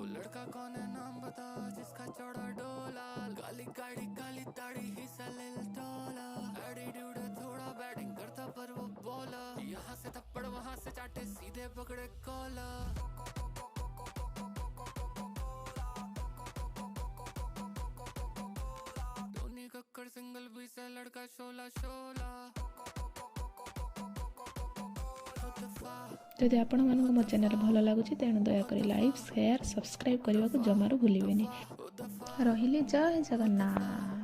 लड़का कौन है नाम बता जिसका चौड़ा डोला, काली गाड़ी काली दाढ़ी हिस्सा ले डोला, एटीट्यूड है थोड़ा बैटिंग करता पर वो बोला, यहाँ से थप्पड़ वहाँ से चाटे सीधे पकड़े कोला। धोनी कक्कर सिंगल भी से लड़का शोला शोला। जदि आपण मानक मो चैनल भल लगुच तेणु दयाकोरी लाइक शेयर सब्सक्राइब करने को जमारू भूलिए। रहिले जय जगन्नाथ।